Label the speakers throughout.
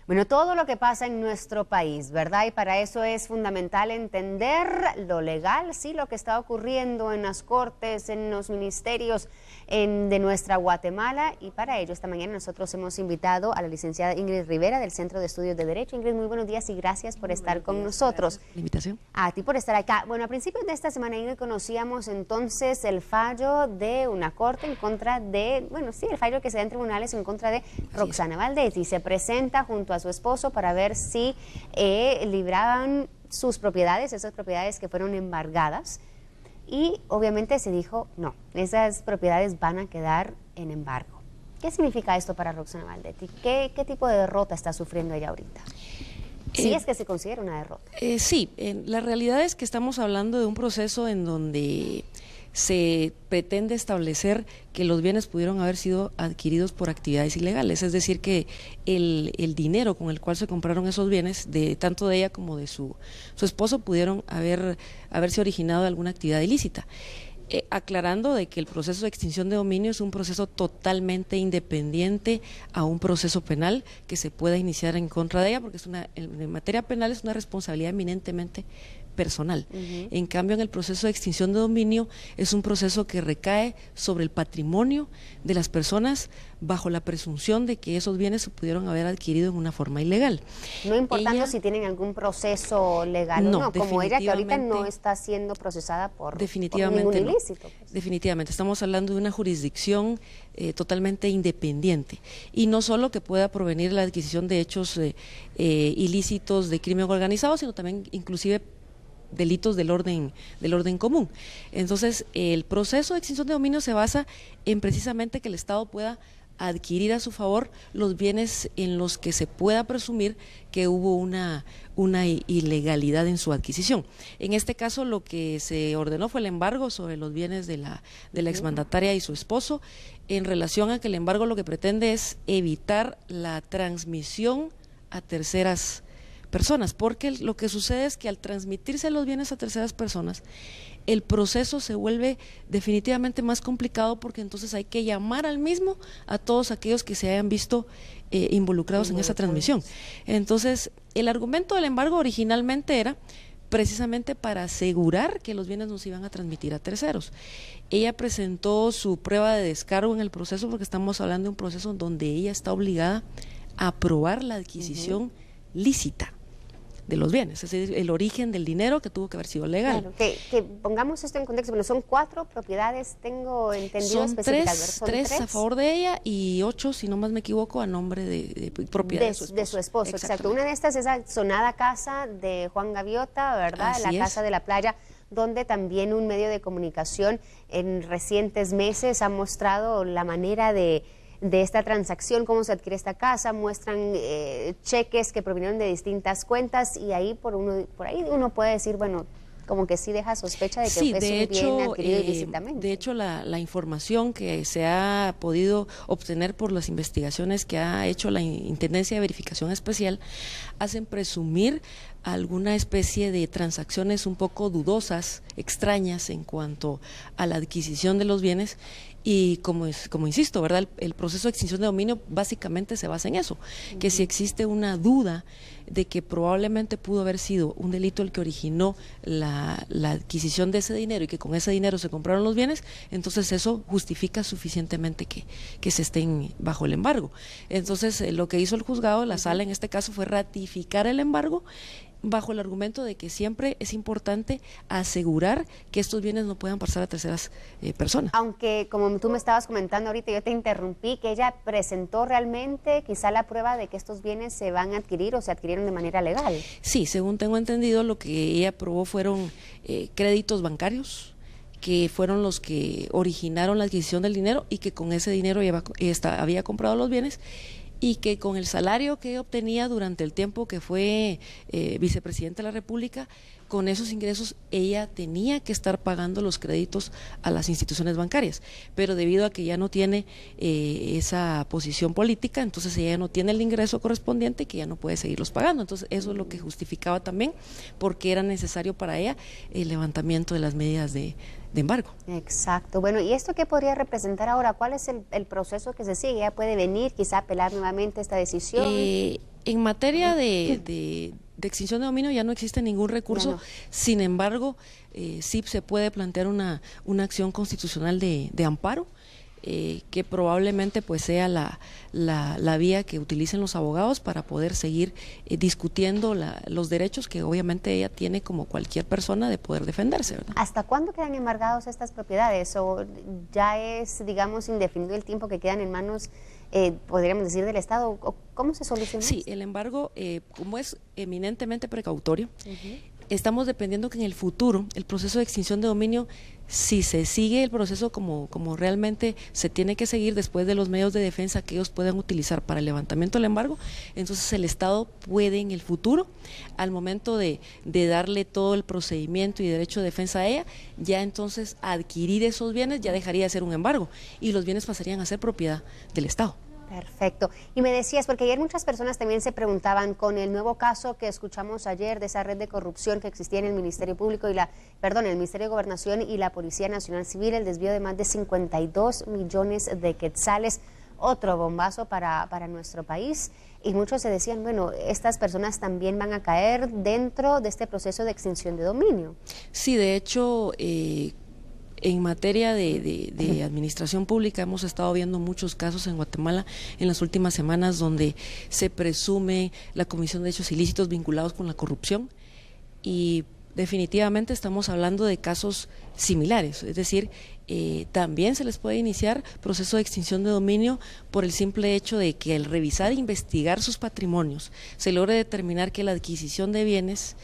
Speaker 1: Bueno, todo lo que pasa en nuestro país, ¿verdad? Y para eso es fundamental entender lo legal, sí, lo que está ocurriendo en las cortes, en los ministerios de nuestra Guatemala. Y para ello, esta mañana nosotros hemos invitado a la licenciada Ingrid Rivera del Centro de Estudios de Derecho. Ingrid, muy buenos días y gracias por estar con nosotros.
Speaker 2: Gracias por la invitación.
Speaker 1: A ti por estar acá. Bueno, a principios de esta semana, Ingrid, conocíamos entonces el fallo de una corte en contra de, bueno, sí, el fallo que se da en tribunales en contra de Roxana Valdés, y se presenta junto a su esposo para ver si libraban sus propiedades, esas propiedades que fueron embargadas, y obviamente se dijo no, esas propiedades van a quedar en embargo. ¿Qué significa esto para Roxana Valdés? ¿Qué tipo de derrota está sufriendo ella ahorita? Sí, es que se considera una derrota.
Speaker 2: Sí, la realidad es que estamos hablando de un proceso en donde se pretende establecer que los bienes pudieron haber sido adquiridos por actividades ilegales, es decir, que el dinero con el cual se compraron esos bienes, de tanto de ella como de su esposo, pudieron haberse originado de alguna actividad ilícita. Aclarando de que el proceso de extinción de dominio es un proceso totalmente independiente a un proceso penal que se pueda iniciar en contra de ella, porque en materia penal es una responsabilidad eminentemente personal. En cambio, en el proceso de extinción de dominio es un proceso que recae sobre el patrimonio de las personas bajo la presunción de que esos bienes se pudieron haber adquirido en una forma ilegal.
Speaker 1: No importando si tienen algún proceso legal o no, como ella, que ahorita no está siendo procesada por ningún ilícito.
Speaker 2: Pues. Definitivamente, estamos hablando de una jurisdicción totalmente independiente, y no solo que pueda provenir la adquisición de hechos ilícitos de crimen organizado, sino también inclusive delitos del orden común. Entonces, el proceso de extinción de dominio se basa en precisamente que el Estado pueda adquirir a su favor los bienes en los que se pueda presumir que hubo una ilegalidad en su adquisición. En este caso, lo que se ordenó fue el embargo sobre los bienes de la exmandataria y su esposo, en relación a que el embargo lo que pretende es evitar la transmisión a terceras personas, porque lo que sucede es que al transmitirse los bienes a terceras personas, el proceso se vuelve definitivamente más complicado, porque entonces hay que llamar al mismo a todos aquellos que se hayan visto involucrados en esa transmisión. Entonces, el argumento del embargo originalmente era precisamente para asegurar que los bienes no se iban a transmitir a terceros. Ella presentó su prueba de descargo en el proceso, porque estamos hablando de un proceso donde ella está obligada a probar la adquisición lícita de los bienes, es decir, el origen del dinero que tuvo que haber sido legal.
Speaker 1: Claro, que pongamos esto en contexto. Bueno, son 4 propiedades, tengo entendido,
Speaker 2: son
Speaker 1: específicas.
Speaker 2: Son tres a favor de ella y 8, si no más me equivoco, a nombre de propiedad
Speaker 1: de su esposo. Exacto. Una de estas es la sonada casa de Juan Gaviota, ¿verdad?
Speaker 2: Así
Speaker 1: la casa de la playa, donde también un medio de comunicación en recientes meses ha mostrado la manera de esta transacción, cómo se adquiere esta casa, muestran cheques que provinieron de distintas cuentas, y ahí por ahí uno puede decir, bueno, como que sí deja sospecha de que
Speaker 2: sí,
Speaker 1: es un bien adquirido ilícitamente.
Speaker 2: De hecho, la información que se ha podido obtener por las investigaciones que ha hecho la Intendencia de Verificación Especial hacen presumir alguna especie de transacciones un poco dudosas, extrañas en cuanto a la adquisición de los bienes. Y como insisto, ¿verdad? El proceso de extinción de dominio básicamente se basa en eso, que si existe una duda de que probablemente pudo haber sido un delito el que originó la adquisición de ese dinero, y que con ese dinero se compraron los bienes, entonces eso justifica suficientemente que se estén bajo el embargo. Entonces, lo que hizo el juzgado, la sala en este caso, fue ratificar el embargo, bajo el argumento de que siempre es importante asegurar que estos bienes no puedan pasar a terceras personas.
Speaker 1: Aunque, como tú me estabas comentando ahorita, yo te interrumpí, que ella presentó realmente quizá la prueba de que estos bienes se van a adquirir o se adquirieron de manera legal.
Speaker 2: Sí, según tengo entendido, lo que ella probó fueron créditos bancarios, que fueron los que originaron la adquisición del dinero, y que con ese dinero había comprado los bienes, y que con el salario que obtenía durante el tiempo que fue vicepresidente de la República, con esos ingresos ella tenía que estar pagando los créditos a las instituciones bancarias, pero debido a que ya no tiene esa posición política, entonces ella no tiene el ingreso correspondiente, que ya no puede seguirlos pagando. Entonces eso es lo que justificaba también porque era necesario para ella el levantamiento de las medidas de embargo.
Speaker 1: Exacto. Bueno, ¿y esto qué podría representar ahora? ¿Cuál es el proceso que se sigue? ¿Ya puede venir, quizá apelar nuevamente esta decisión?
Speaker 2: En materia de extinción de dominio ya no existe ningún recurso,
Speaker 1: No.
Speaker 2: Sin embargo, sí se puede plantear una acción constitucional de amparo, que probablemente pues sea la vía que utilicen los abogados para poder seguir discutiendo los derechos que obviamente ella tiene como cualquier persona de poder defenderse, ¿verdad?
Speaker 1: ¿Hasta cuándo quedan embargados estas propiedades? ¿O ya es, digamos, indefinido el tiempo que quedan en manos, podríamos decir, del Estado? ¿O cómo se soluciona
Speaker 2: Sí,
Speaker 1: esto?
Speaker 2: el embargo, como es eminentemente precautorio, estamos dependiendo que en el futuro el proceso de extinción de dominio, si se sigue el proceso como realmente se tiene que seguir después de los medios de defensa que ellos puedan utilizar para el levantamiento del embargo, entonces el Estado puede en el futuro, al momento de darle todo el procedimiento y derecho de defensa a ella, ya entonces adquirir esos bienes ya dejaría de ser un embargo y los bienes pasarían a ser propiedad del Estado.
Speaker 1: Perfecto. Y me decías, porque ayer muchas personas también se preguntaban con el nuevo caso que escuchamos ayer de esa red de corrupción que existía en el Ministerio Público el Ministerio de Gobernación y la Policía Nacional Civil, el desvío de más de 52 millones de quetzales, otro bombazo para nuestro país. Y muchos se decían, bueno, estas personas también van a caer dentro de este proceso de extinción de dominio.
Speaker 2: Sí, de hecho, en materia de administración pública hemos estado viendo muchos casos en Guatemala en las últimas semanas donde se presume la comisión de hechos ilícitos vinculados con la corrupción y definitivamente estamos hablando de casos similares, es decir, también se les puede iniciar proceso de extinción de dominio por el simple hecho de que al revisar e investigar sus patrimonios se logre determinar que la adquisición de bienes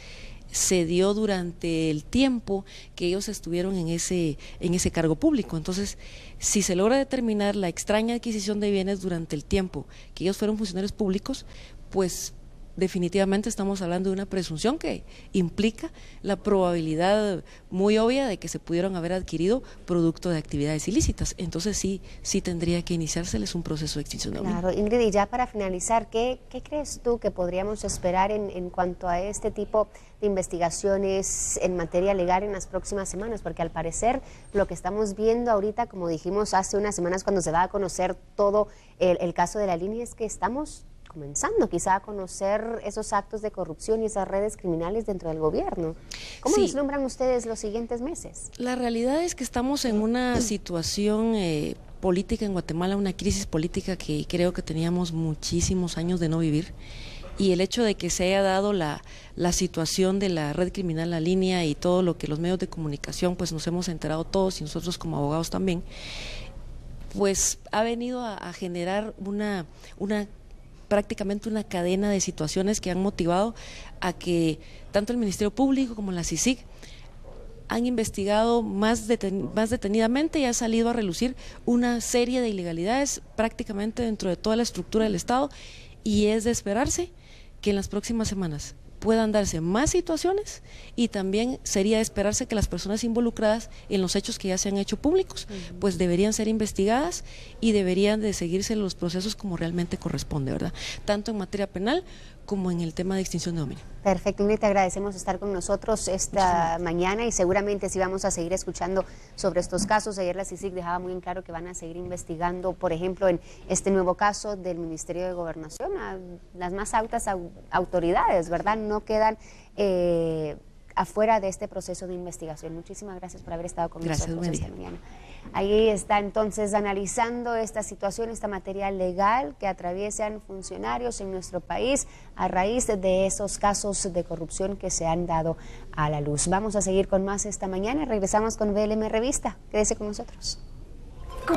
Speaker 2: se dio durante el tiempo que ellos estuvieron en ese cargo público. Entonces, si se logra determinar la extraña adquisición de bienes durante el tiempo que ellos fueron funcionarios públicos, pues definitivamente estamos hablando de una presunción que implica la probabilidad muy obvia de que se pudieron haber adquirido producto de actividades ilícitas. Entonces sí tendría que iniciárseles un proceso de extinción de dominio.
Speaker 1: Claro, Ingrid, y ya para finalizar, ¿qué crees tú que podríamos esperar en cuanto a este tipo de investigaciones en materia legal en las próximas semanas? Porque al parecer lo que estamos viendo ahorita, como dijimos hace unas semanas cuando se va a conocer todo el caso de la línea, es que estamos comenzando quizá a conocer esos actos de corrupción y esas redes criminales dentro del gobierno. ¿Cómo vislumbran ustedes los siguientes meses?
Speaker 2: La realidad es que estamos en una situación política en Guatemala, una crisis política que creo que teníamos muchísimos años de no vivir, y el hecho de que se haya dado la situación de la red criminal La Línea y todo lo que los medios de comunicación pues nos hemos enterado todos y nosotros como abogados también, pues ha venido a generar prácticamente una cadena de situaciones que han motivado a que tanto el Ministerio Público como la CICIG han investigado más detenidamente y ha salido a relucir una serie de ilegalidades prácticamente dentro de toda la estructura del Estado, y es de esperarse que en las próximas semanas puedan darse más situaciones y también sería de esperarse que las personas involucradas en los hechos que ya se han hecho públicos pues deberían ser investigadas y deberían de seguirse los procesos como realmente corresponde, ¿verdad? Tanto en materia penal como en el tema de extinción de dominio.
Speaker 1: Perfecto, Ingrid, te agradecemos estar con nosotros esta mañana y seguramente sí vamos a seguir escuchando sobre estos casos. Ayer la CICIG dejaba muy en claro que van a seguir investigando, por ejemplo, en este nuevo caso del Ministerio de Gobernación, a las más altas autoridades, ¿verdad? No quedan afuera de este proceso de investigación. Muchísimas gracias por haber estado con nosotros esta mañana. Ahí está entonces analizando esta situación, esta materia legal que atraviesan funcionarios en nuestro país a raíz de esos casos de corrupción que se han dado a la luz. Vamos a seguir con más esta mañana y regresamos con BLM Revista. Quédese con nosotros.